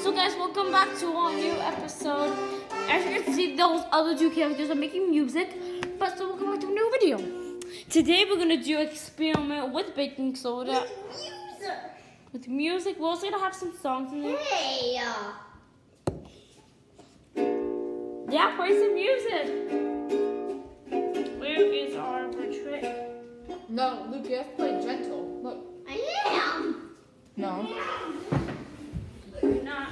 So guys, welcome back to our new episode. As you can see, those other two characters are making music. But so welcome back to a new video. Today we're gonna do an experiment with baking soda. With music. We're also gonna have some songs in there. Hey! Yeah, play some music. Where is our trick? No, Luke, you have to play gentle. Look. I am! No. You're not.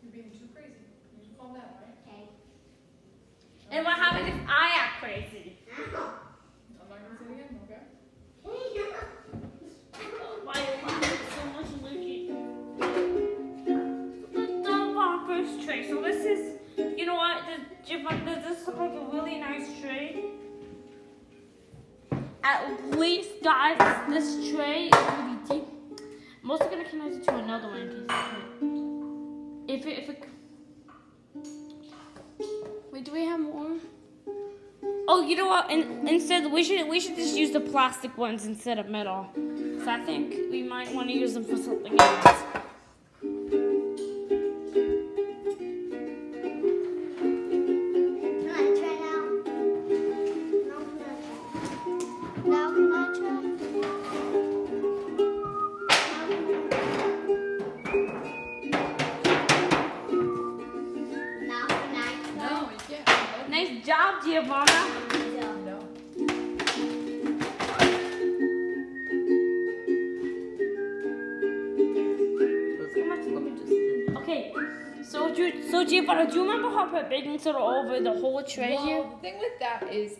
You're being too crazy. You need to calm down, right? Okay. And what happens if I act crazy? I'm not gonna say it again, okay? Why are you laughing so much, Lukey? The first tray. So this is, you know what? Does this look like a really nice tray? At least, guys, this tray is really deep. I'm also gonna connect it to another one in case if it. Wait, do we have more? Oh, you know what? Instead, we should just use the plastic ones instead of metal. So I think we might want to use them for something else. Can I try now? Now can I try? Now can I try? No, you can't. Nice job, Giovanna. No. Okay, so Giovanna, do you remember how I put baking soda over the whole tray here? Well, the thing with that is,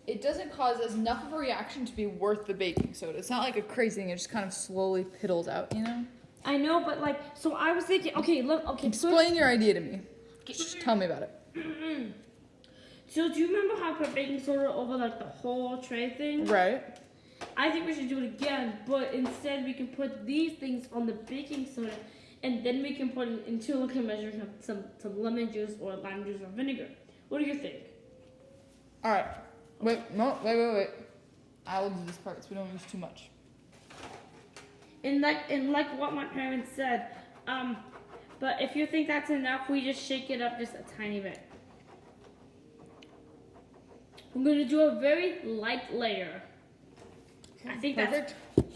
it doesn't cause enough of a reaction to be worth the baking soda. It's not like a crazy thing. It just kind of slowly piddles out, you know? I know, but like, so I was thinking, okay, look, okay. Explain your idea to me. Just tell me about it. So do you remember how I put baking soda over like the whole tray thing? Right. I think we should do it again, but instead we can put these things on the baking soda, and then we can put it into like a measure of some lemon juice or lime juice or vinegar. What do you think? All right. Wait. I will do this part so we don't use too much. And like what my parents said, but if you think that's enough, we just shake it up just a tiny bit. I'm gonna do a very light layer. I think Perfect. that's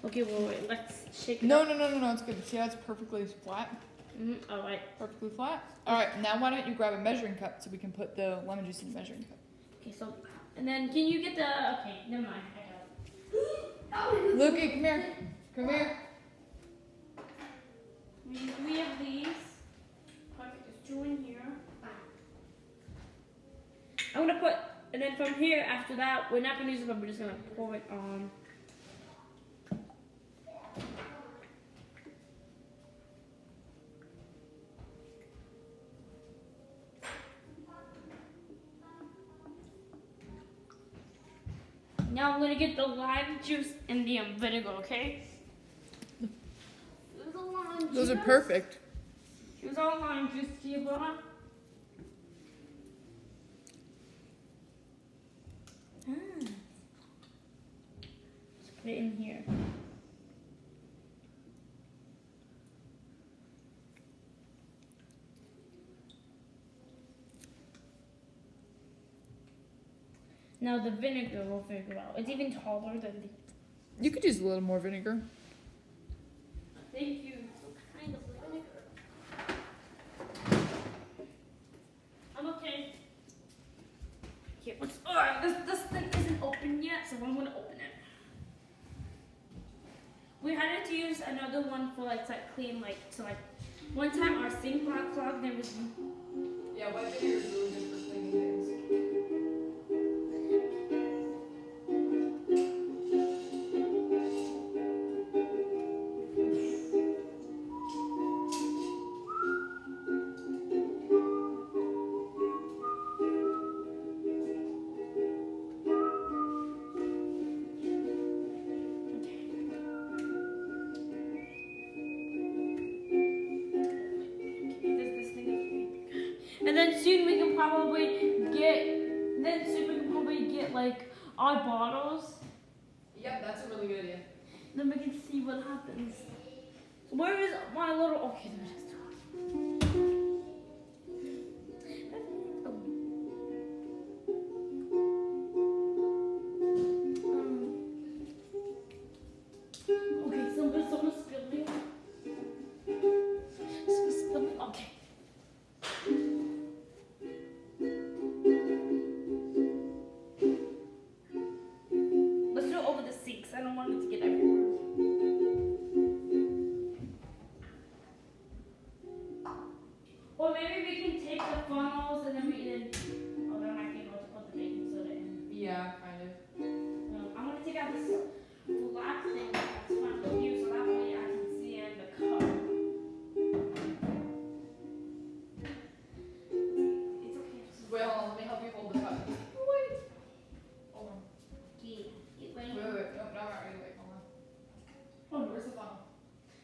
okay. Well, wait, let's shake it. No, up. no. It's good. See how it's perfectly flat? Mm-hmm. All right. Perfectly flat. All right. Now why don't you grab a measuring cup so we can put the lemon juice in the measuring cup? Okay. So, and then can you get the? Okay. Never mind. I got it. Lukey, come here. Come here. We have these. Perfect. There's two in here. I'm gonna put, and then from here after that, we're not gonna use it, but we're just gonna pour it on. Now I'm gonna get the lime juice and the vinegar, okay? There's a lime Those are juice. perfect. Here's all lime juice, Giovanna. Let's put it in here. Now the vinegar we'll figure out. It's even taller than the. You could use a little more vinegar. Thank you. What kind of vinegar? I'm okay. Here, this thing isn't open yet, so I'm gonna open it. We had to use another one for like to clean one time our sink got clogged. There was. Yeah, white vinegar is really good for cleaning things. This thing is. And then soon we can probably get it like our bottles. Yep, that's a really good idea. Then we can see what happens. So where is my little? Okay, there it is. Okay, someone's spilling. Spilling. Okay. Let's do it over the sinks. I don't want it to get everywhere. Or maybe we can take the funnels and then we can. Oh, then I can go to put the baking soda in. Yeah, kind of. I'm gonna take out this black thing that's fun to use so that way I can see in the cup. It's okay. Just Wait, hold on. Let me help you hold the cup. Wait. Hold on. Get Wait, ready. wait, wait. No, not right. Wait, hold on. Oh, no. Where's the funnel?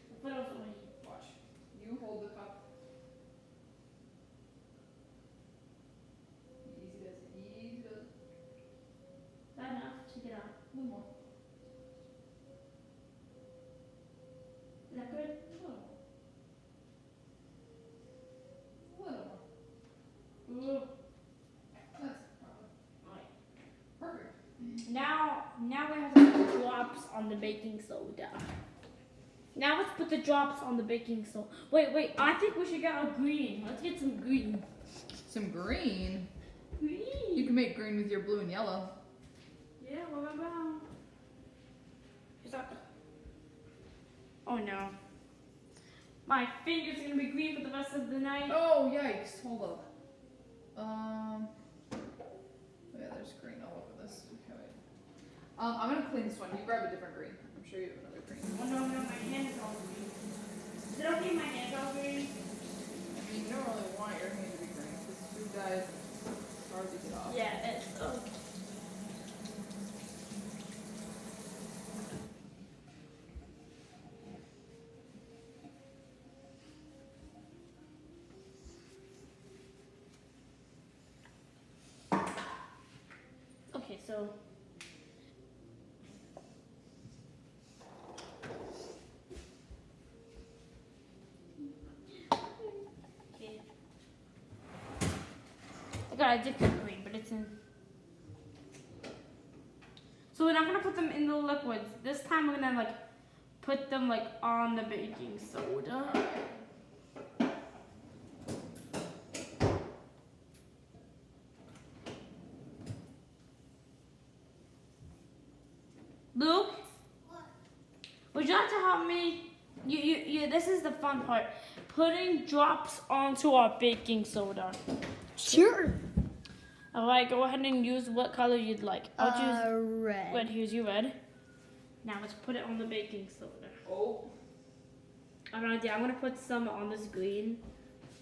The funnel's already. Watch. You hold the cup. Easy does it. Easy does it. That enough to get out. A little more. Is that good? A little more. Ooh. That's probably Alright. perfect. Now we have to put the drops on the baking soda. Now let's put the drops on the baking soda. Wait, I think we should get a green. Let's get some green. Some green. Green. You can make green with your blue and yellow. Yeah, what about? Is that? Oh no. My finger's gonna be green for the rest of the night. Oh, yikes. Hold up. Yeah, there's green all over this. Okay, wait. I'm gonna clean this one. You grab a different green. I'm sure you have another green. Oh no, my hand is all green. Is it okay my hand's all green? I mean, you don't really want your hand to be green because food dyes it's hard to get off. Yeah, it's okay. Okay, so okay. I got a different green, but it's in. So we're not gonna put them in the liquids. This time we're gonna like put them like on the baking soda. Luke, would you like to help me? You. This is the fun part. Putting drops onto our baking soda. Sure. All right, go ahead and use what color you'd like. I'll choose Red. red. Here's your red. Now let's put it on the baking soda. Oh. I have an idea. I'm gonna put some on this green.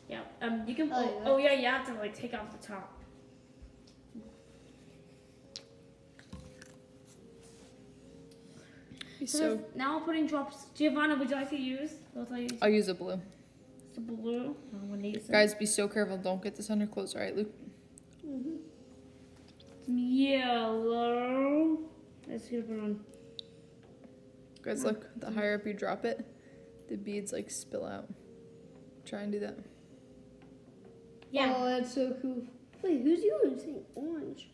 Yeah. You can. Oh, Oh yeah. You have to like take off the top. So now I'm putting drops. Giovanna, would you like to use? What will I use? I'll use a blue. The blue. I'm gonna use it. Guys, be so careful. Don't get this on your clothes, all right, Luke? Yellow. Let's get it on. Guys, look. The higher up you drop it, the beads like spill out. Try and do that. Yeah. Oh, that's so cool. Wait, who's using orange?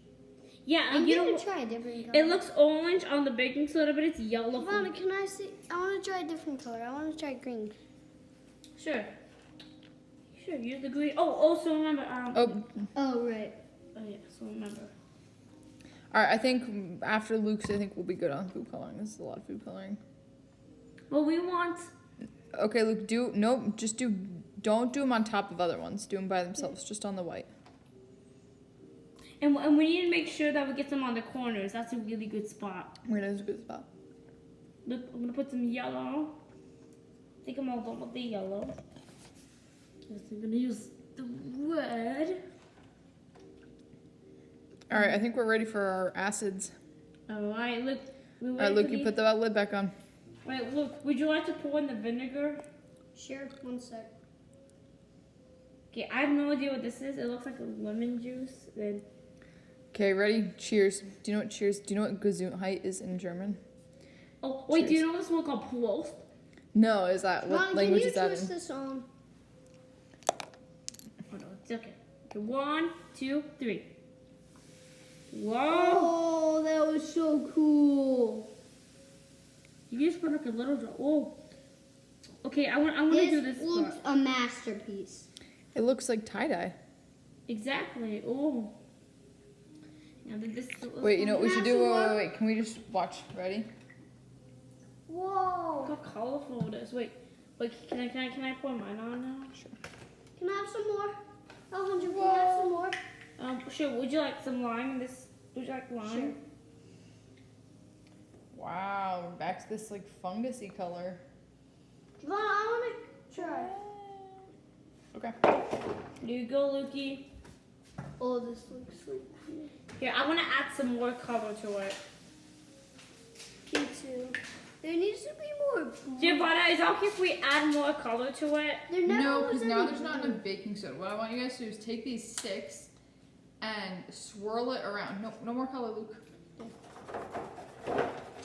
Yeah. I'm You gonna know, try a different color. it looks orange on the baking soda, but it's yellow. Ivana, can I see? I want to try a different color. I want to try green. Sure. Sure. Use the green. Oh, also remember. Oh, right. Oh yeah. So remember. All right, I think after Luke's, I think we'll be good on food coloring. This is a lot of food coloring. Well, we want. Okay, Luke, don't do them on top of other ones. Do them by themselves, just on the white. And we need to make sure that we get them on the corners. That's a really good spot. Wait, that's a good spot. Look, I'm gonna put some yellow. I think I'm all done with the yellow. Yes, I'm gonna use the red. All right, I think we're ready for our acids. All right, look. All right, Luke, you put the lid back on. Right, look. Would you like to pour in the vinegar? Sure. 1 sec. Okay, I have no idea what this is. It looks like a lemon juice. Then Okay, ready? Cheers. Do you know what cheers? Do you know what Gesundheit is in German? Oh, wait, do you Cheers. know this one called Prost? No, is that what Mom, language can is you that twist in? this on? Oh, no, it's okay. Okay, 1, 2, 3. Whoa! Oh, that was so cool. You just put like a little drop. Oh. Okay, I want to do this looks part. a masterpiece. It looks like tie-dye. Exactly. Oh. Now that this. Wait, you know what we should do? Have some Wait. Can we just watch? Ready? Whoa. Look how colorful it is. Wait, can I pour mine on now? Sure. Can I have some more? Alejandro, can I have some more? Sure. Would you like some lime in this? Would you like lime? Sure. Wow, we're back to this like fungusy color. Javon, I want to try. Okay. Here you go, Lukey. Oh, this looks like Here, I want to add some more color to it. me too. There needs to be more. Giovanna, is it okay if we add more color to it? There never No, was because now any there's not blue. enough baking soda. What I want you guys to do is take these sticks and swirl it around. No more color, Luke.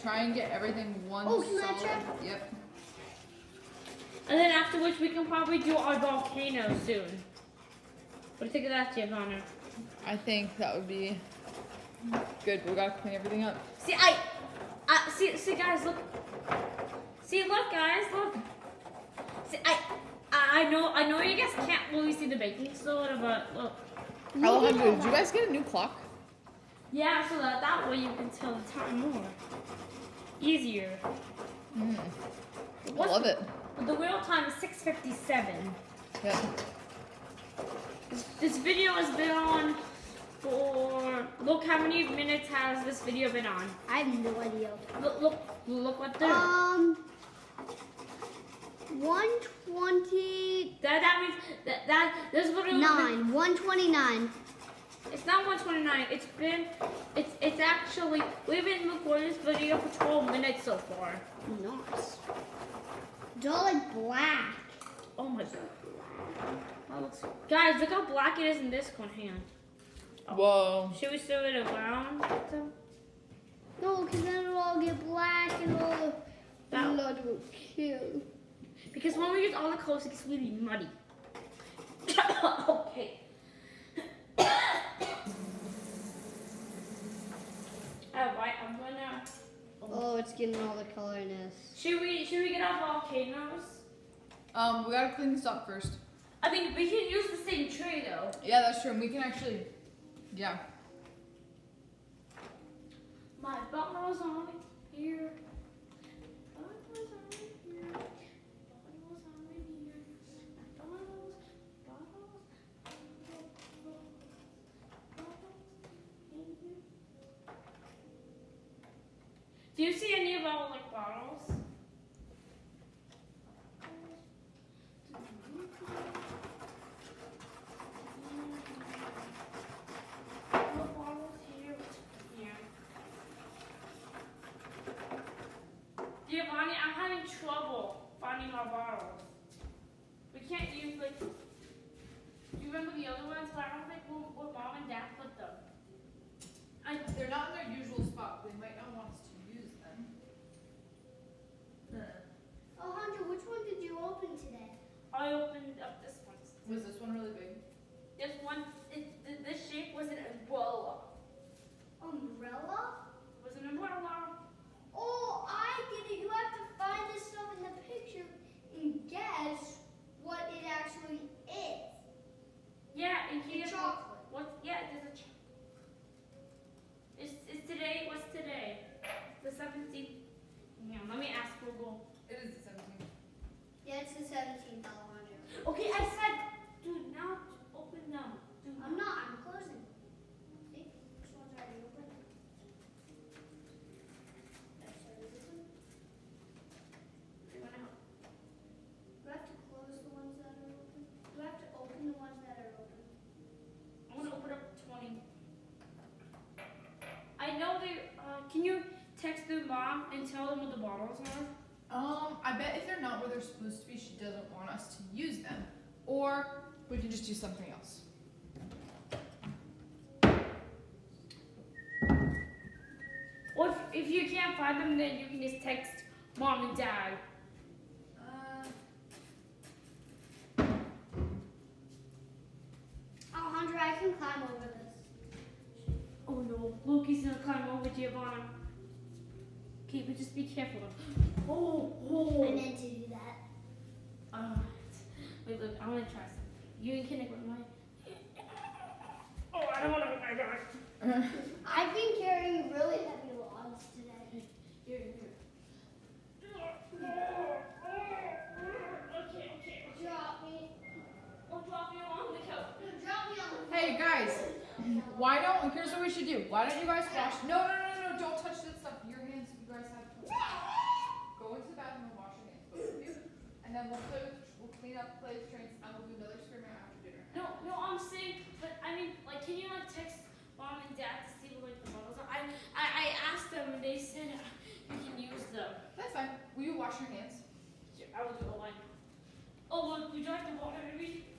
Try and get everything one Oh, can I solid. try? Yep. And then afterwards, we can probably do our volcano soon. What do you think of that, Giovanna? I think that would be good. We gotta clean everything up. See, see, guys, look. See, look, guys, look. See, I know you guys can't really see the baking soda, but look. Alejandro, did you guys get a new clock? Yeah, so that way you can tell the time more. Easier. I love it. The real time is 6:57. Yep. This video has been on for, look how many minutes has this video been on. I have no idea. Look what the, 129. that means, that this video, 129. it's not 129, it's actually, we've been recording this video for 12 minutes so far. Nice. It's all like black. Oh my god. That looks, guys, look how black it is in this one hand. Whoa. Should we serve it around? No, because then it'll all get black and all the That- blood will kill. Because when we use all the colors, it gets really muddy. Okay. Alright, I'm gonna. Oh, it's getting all the colorness. Should we get our volcanoes? We gotta clean this up first. I mean, we can use the same tray though. Yeah, that's true. And we can actually, yeah. My bottle's on here. Bottle's on here. Bottle's on here. Bottles. Do you see any of our like bottles? Giovanni, I'm having trouble finding our bottles. We can't use like. Do you remember the other ones? But I don't think where mom and dad put them. They're not in their usual spot. They might not want us to use them. Alejandro, which one did you open today? I opened up this one. Was this one really big? This one, this shape was an umbrella. Umbrella? Was an umbrella. Oh, I get it. You have to find this stuff in the picture and guess what it actually is. Yeah, and he Chocolate. What? Yeah, there's a. Is today? What's today? The 17th. Yeah, let me ask Google. It is the 17th. Yeah, it's the 17th, Alejandro. Okay, I said do not open them. I'm not. I'm closing. See? This one's already open. That's already open. You wanna help? Do I have to close the ones that are open? Do I have to open the ones that are open? I want to open up 20. I know they. Can you text their mom and tell them what the bottles are? I bet if they're not where they're supposed to be, she doesn't want us to use them. Or we can just do something else. if you can't find them, then you can just text mom and dad. Alejandra, I can climb over this. Oh no, Loki's gonna climb over Giovanna. Okay, but just be careful. Oh. I meant to do that. Wait, look, I'm gonna try something. You and Kinnick with my. Oh, I don't wanna hurt my dog. I've been carrying really heavy logs today. Here. Okay. Drop me. I'll drop you on the couch. Drop me on the Hey guys, here's what we should do. Why don't you guys wash? No, don't touch that stuff. Your hands, you guys have to go into the bathroom and wash your hands, both of you. And then we'll clean up, play with trains, and we'll do another experiment after dinner. No, I'm saying, but I mean, like, can you like text mom and dad to see what like the models are? I asked them and they said you can use them. That's fine. Will you wash your hands? I will do a line. Oh look, would you like the water to read?